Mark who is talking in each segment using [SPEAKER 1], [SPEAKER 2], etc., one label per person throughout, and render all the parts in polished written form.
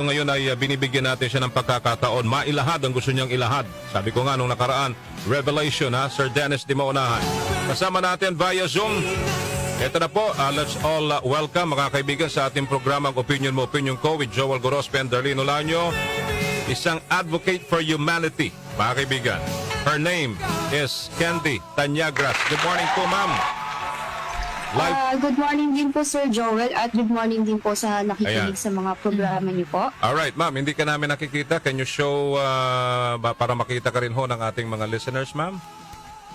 [SPEAKER 1] Ngayon ay binibigyan natin siya ng pagkakataon mailahad ang gusto niyang ilahad. Sabi ko nga nung nakaraan, revelation ha, Sir Dennis Di Maunahan. Kasama natin via Zoom. Ito na po, let's all welcome mga kaibigan sa ating programang Opinion Mo, Opinion Ko with Joel Gorospe and Darlene Olanyo. Isang advocate for humanity, mga kaibigan. Her name is Candy Tanyagras. Good morning po, ma'am.
[SPEAKER 2] Good morning din po Sir Joel at good morning din po sa nakikinig sa mga programa niyo po.
[SPEAKER 1] Alright, ma'am, hindi ka namin nakikita. Can you show para makita ka rin ho ng ating mga listeners, ma'am?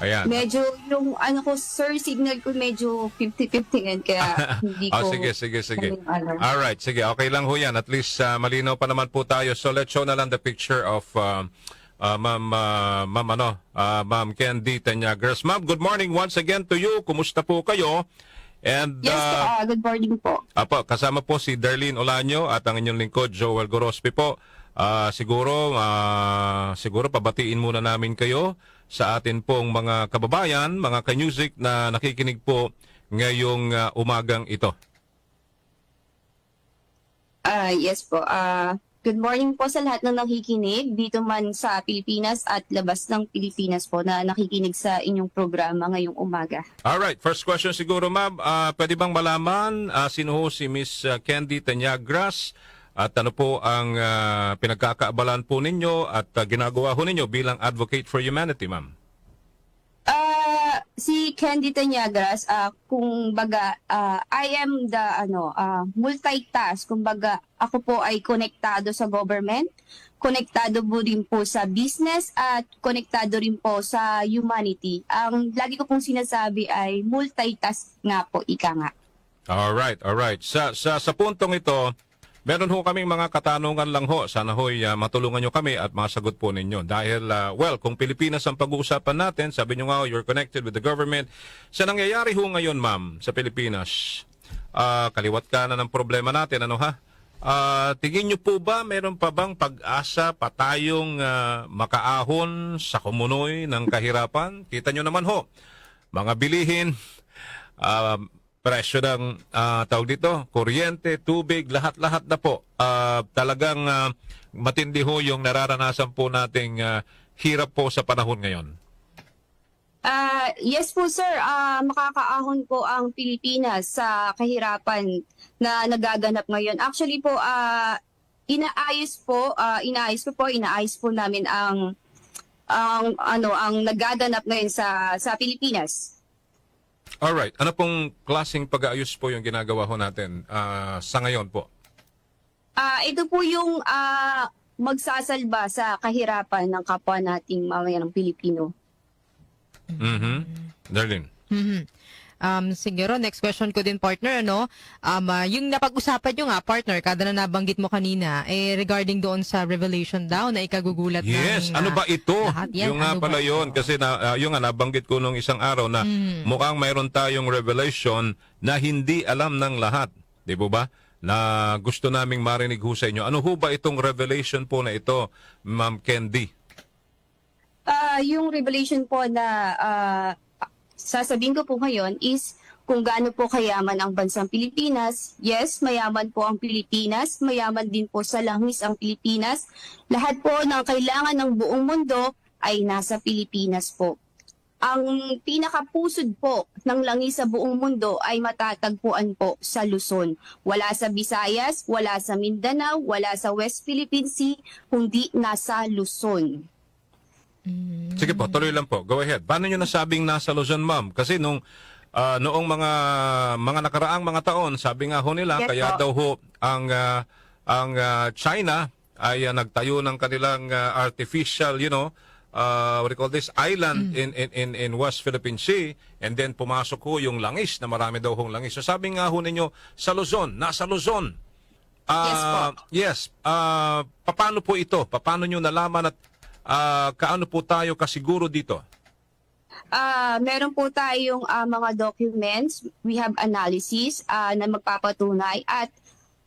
[SPEAKER 1] Ayan.
[SPEAKER 2] Medyo yung sir, signal ko medyo 50-50 yan kaya hindi ko.
[SPEAKER 1] Sige. Alright, sige. Okay lang ho yan. At least malinaw pa naman po tayo. So let's show na lang the picture of Ma'am Candy Tanyagras. Ma'am, good morning once again to you. Kumusta po kayo? And
[SPEAKER 2] Yes, good morning po.
[SPEAKER 1] Kasama po si Darlene Olanyo at ang inyong lingkod, Joel Gorospe po. Siguro pabatiin muna namin kayo sa atin pong mga kababayan, mga ka-music na nakikinig po ngayong umagang ito.
[SPEAKER 2] Yes po. Good morning po sa lahat ng nakikinig dito man sa Pilipinas at labas ng Pilipinas po na nakikinig sa inyong programa ngayong umaga.
[SPEAKER 1] Alright, first question siguro ma'am, pwede bang malaman sino ho si Miss Candy Tanyagras at ano po ang pinagkakaabalan po ninyo at ginagawa ho ninyo bilang advocate for humanity, ma'am?
[SPEAKER 2] Si Candy Tanyagras, kumbaga, I am the multitask. Kumbaga, ako po ay konektado sa government, konektado po din po sa business, at konektado rin po sa humanity. Ang lagi ko pong sinasabi ay multitask nga po, ika nga.
[SPEAKER 1] Alright. Sa puntong ito, meron ho kaming mga katanungan lang ho. Sana ho'y matulungan nyo kami at masagot po ninyo. Dahil, kung Pilipinas ang pag-uusapan natin, sabi nyo nga, you're connected with the government. Sa nangyayari ho ngayon, ma'am, sa Pilipinas, kaliwat ka na ng problema natin, ano ha? Tingin nyo po ba, meron pa bang pag-asa pa tayong makaahon sa kumunoy ng kahirapan? Kita nyo naman ho, mga bilihin, presyo ng tawag dito, kuryente, tubig, lahat-lahat na po. Talagang matindi ho yung nararanasan po nating hirap po sa panahon ngayon.
[SPEAKER 2] Yes po sir, makakaahon po ang Pilipinas sa kahirapan na nagaganap ngayon. Actually po, inaayos po namin ang nagaganap ngayon sa Pilipinas.
[SPEAKER 1] Alright, ano pong klaseng pag-aayos po yung ginagawa ho natin sa ngayon po?
[SPEAKER 2] Ito po yung magsasalba sa kahirapan ng kapwa nating mamayanang Pilipino.
[SPEAKER 1] Darlene.
[SPEAKER 3] Siguro, next question ko din, partner, yung napag-usapan nyo nga, partner, kada na nabanggit mo kanina, regarding doon sa revelation daw na ikagugulat
[SPEAKER 1] Yes,
[SPEAKER 3] ng,
[SPEAKER 1] ano ba ito?
[SPEAKER 3] yan,
[SPEAKER 1] Yung nga
[SPEAKER 3] ano
[SPEAKER 1] pala
[SPEAKER 3] ba
[SPEAKER 1] yun, kasi yung nga nabanggit ko nung isang araw na mukhang mayroon tayong revelation na hindi alam ng lahat. Di po ba? Na gusto naming marinig ho sa inyo. Ano ho ba itong revelation po na ito, Ma'am Candy?
[SPEAKER 2] Yung revelation po na sasabihin ko po ngayon is kung gaano po kayaman ang bansang Pilipinas. Yes, mayaman po ang Pilipinas, mayaman din po sa langis ang Pilipinas. Lahat po ng kailangan ng buong mundo ay nasa Pilipinas po. Ang pinakapusod po ng langis sa buong mundo ay matatagpuan po sa Luzon. Wala sa Visayas, wala sa Mindanao, wala sa West Philippine Sea, kundi nasa Luzon.
[SPEAKER 1] Sige po, tuloy lang po. Go ahead. Paano nyo nasabing nasa Luzon, ma'am? Kasi noong mga nakaraang mga taon, sabi nga ho nila,
[SPEAKER 2] Yes,
[SPEAKER 1] kaya
[SPEAKER 2] po.
[SPEAKER 1] daw ho ang China ay nagtayo ng kanilang artificial, what do you call this, island in West Philippine Sea, and then pumasok ho yung langis, na marami daw hong langis. So sabi nga ho ninyo, sa Luzon, nasa Luzon.
[SPEAKER 2] Yes po.
[SPEAKER 1] Yes. Paano po ito? Paano nyo nalaman at kaano po tayo kasiguro dito?
[SPEAKER 2] Meron po tayong mga documents, we have analysis na magpapatunay at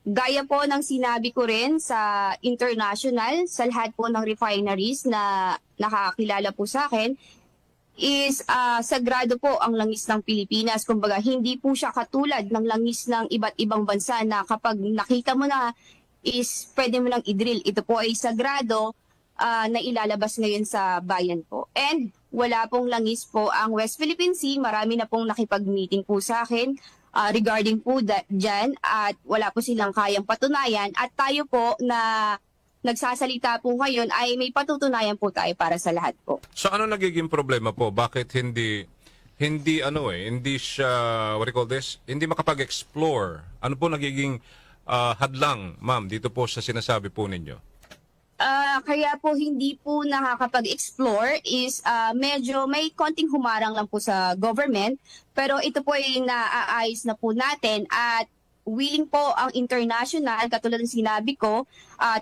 [SPEAKER 2] gaya po ng sinabi ko rin sa international, sa lahat po ng refineries na nakakilala po sa akin, is sagrado po ang langis ng Pilipinas. Kumbaga, hindi po siya katulad ng langis ng iba't ibang bansa na kapag nakita mo na is pwede mo lang i-drill. Ito po ay sagrado na ilalabas ngayon sa bayan po. And wala pong langis po ang West Philippine Sea. Marami na pong nakipag-meeting po sa akin regarding po dyan at wala po silang kayang patunayan. At tayo po na nagsasalita po ngayon ay may patutunayan po tayo para sa lahat po.
[SPEAKER 1] So ano nagiging problema po? Bakit hindi siya, what do you call this? Hindi makapag-explore. Ano po nagiging hadlang, ma'am, dito po sa sinasabi po ninyo?
[SPEAKER 2] Kaya po hindi po nakakapag-explore is medyo may konting humarang lang po sa government. Pero ito po ay naaayos na po natin at willing po ang international, katulad ng sinabi ko,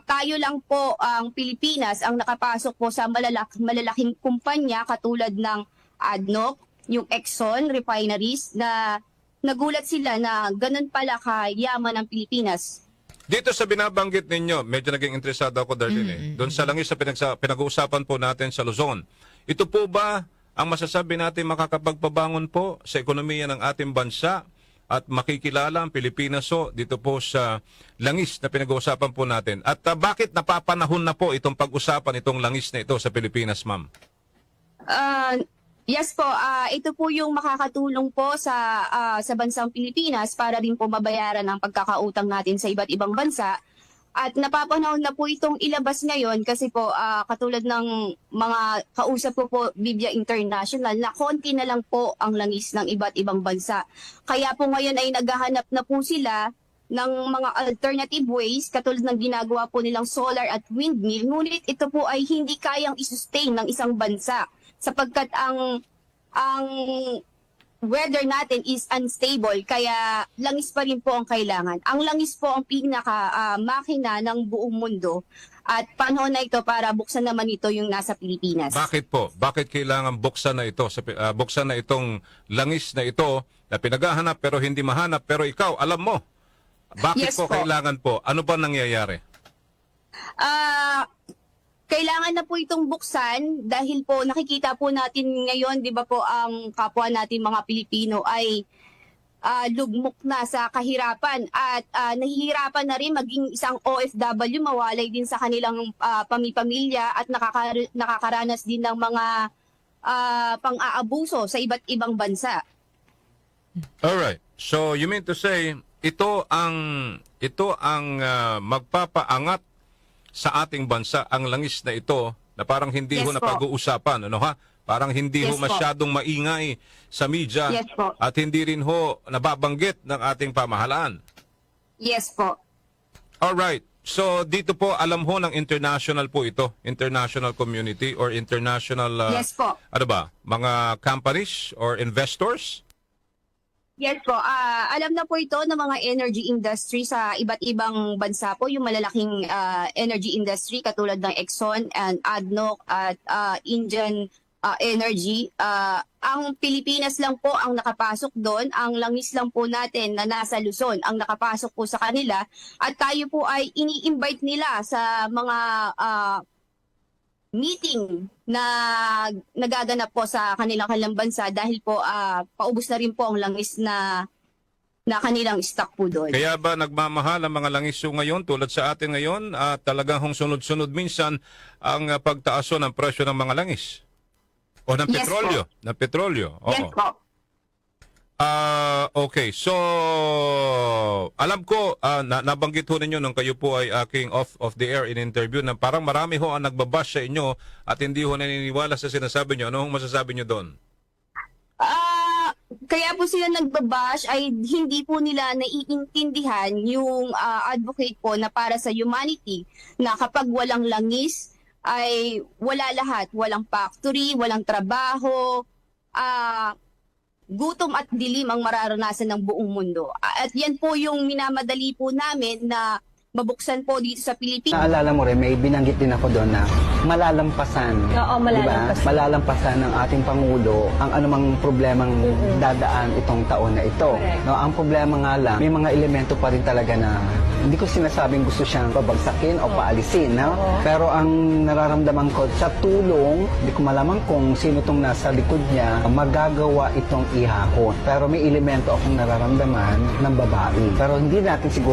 [SPEAKER 2] tayo lang po ang Pilipinas ang nakapasok po sa malalaking kumpanya katulad ng ADNOC, yung Exxon refineries na nagulat sila na ganun pala kayaman ang Pilipinas.
[SPEAKER 1] Dito sa binabanggit ninyo, medyo naging interesado ako, Darlene. Doon sa langis sa pinag-uusapan po natin sa Luzon. Ito po ba ang masasabi natin makakapagpabangon po sa ekonomiya ng ating bansa at makikilala ang Pilipinas dito po sa langis na pinag-uusapan po natin? At bakit napapanahon na po itong pag-usapan itong langis na ito sa Pilipinas, ma'am?
[SPEAKER 2] Yes po, ito po yung makakatulong po sa bansang Pilipinas para rin po mabayaran ang pagkakautang natin sa iba't ibang bansa. At napapanahon na po itong ilabas ngayon kasi po katulad ng mga kausap ko po Biblia International na konti na lang po ang langis ng iba't ibang bansa. Kaya po ngayon ay naghahanap na po sila ng mga alternative ways katulad ng ginagawa po nilang solar at windmill. Ngunit ito po ay hindi kayang isustain ng isang bansa sapagkat ang weather natin is unstable kaya langis pa rin po ang kailangan. Ang langis po ang makina ng buong mundo at panahon na ito para buksan naman ito yung nasa Pilipinas.
[SPEAKER 1] Bakit po? Bakit kailangan buksan na ito? Buksan na itong langis na ito na pinaghahanap pero hindi mahanap pero ikaw alam mo. Bakit
[SPEAKER 2] Yes
[SPEAKER 1] po
[SPEAKER 2] po.
[SPEAKER 1] kailangan po? Ano ba nangyayari?
[SPEAKER 2] Kailangan na po itong buksan dahil po nakikita po natin ngayon, di ba po, ang kapwa natin mga Pilipino ay lugmok na sa kahirapan at nahihirapan na rin maging isang OFW, mawalay din sa kanilang pamilya at nakakaranas din ng mga pang-aabuso sa iba't ibang bansa.
[SPEAKER 1] Alright. So you mean to say ito ang magpapaangat sa ating bansa ang langis na ito na parang hindi
[SPEAKER 2] Yes
[SPEAKER 1] ho
[SPEAKER 2] po.
[SPEAKER 1] napag-uusapan, ano ha? Parang hindi ho
[SPEAKER 2] Yes po.
[SPEAKER 1] masyadong maingay sa media
[SPEAKER 2] Yes po.
[SPEAKER 1] at hindi rin ho nababanggit ng ating pamahalaan.
[SPEAKER 2] Yes po.
[SPEAKER 1] Alright. So dito po alam ho ng international po ito, international community or international
[SPEAKER 2] Yes po.
[SPEAKER 1] ano ba, mga companies or investors?
[SPEAKER 2] Yes po, alam na po ito ng mga energy industry sa iba't ibang bansa po, yung malalaking energy industry katulad ng Exxon and ADNOC at Indian Energy. Ang Pilipinas lang po ang nakapasok doon, ang langis lang po natin na nasa Luzon ang nakapasok po sa kanila at tayo po ay ini-invite nila sa mga meeting na nagaganap po sa kanilang bansa dahil po paubos na rin po ang langis na kanilang stock po doon.
[SPEAKER 1] Kaya ba nagmamahal ang mga langis ngayon tulad sa atin ngayon at talagang sunod-sunod minsan ang pagtaaso ng presyo ng mga langis? O ng
[SPEAKER 2] Yes
[SPEAKER 1] petrolyo? Ng petrolyo. Oo.
[SPEAKER 2] Yes po.
[SPEAKER 1] Okay. So, alam ko, nabanggit ho ninyo nung kayo po ay aking off the air in interview na parang marami ho ang nagbabash sa inyo at hindi ho naniniwala sa sinasabi nyo. Ano hong masasabi nyo doon?
[SPEAKER 2] Kaya po sila nagbabash ay hindi po nila naiintindihan yung advocate po na para sa humanity na kapag walang langis ay wala lahat. Walang factory, walang trabaho, gutom at dilim ang mararanasan ng buong mundo. At yan po yung minamadali po namin na mabuksan po dito sa Pilipinas.
[SPEAKER 4] Naalala mo rin, may binanggit din ako doon na malalampasan.
[SPEAKER 5] Oo, malalampasan.
[SPEAKER 4] Diba? Malalampasan ng ating Pangulo ang anumang problemang dadaan itong taon na ito.
[SPEAKER 5] Correct.
[SPEAKER 4] No, ang problema nga lang, may mga elemento pa rin talaga na hindi ko sinasabing gusto siyang babagsakin o paalisin. No? Pero ang nararamdaman ko sa tulong, hindi ko malaman kung sino tong nasa likod niya, magagawa itong ihahon. Pero may elemento akong nararamdaman ng babae. Pero hindi natin siguro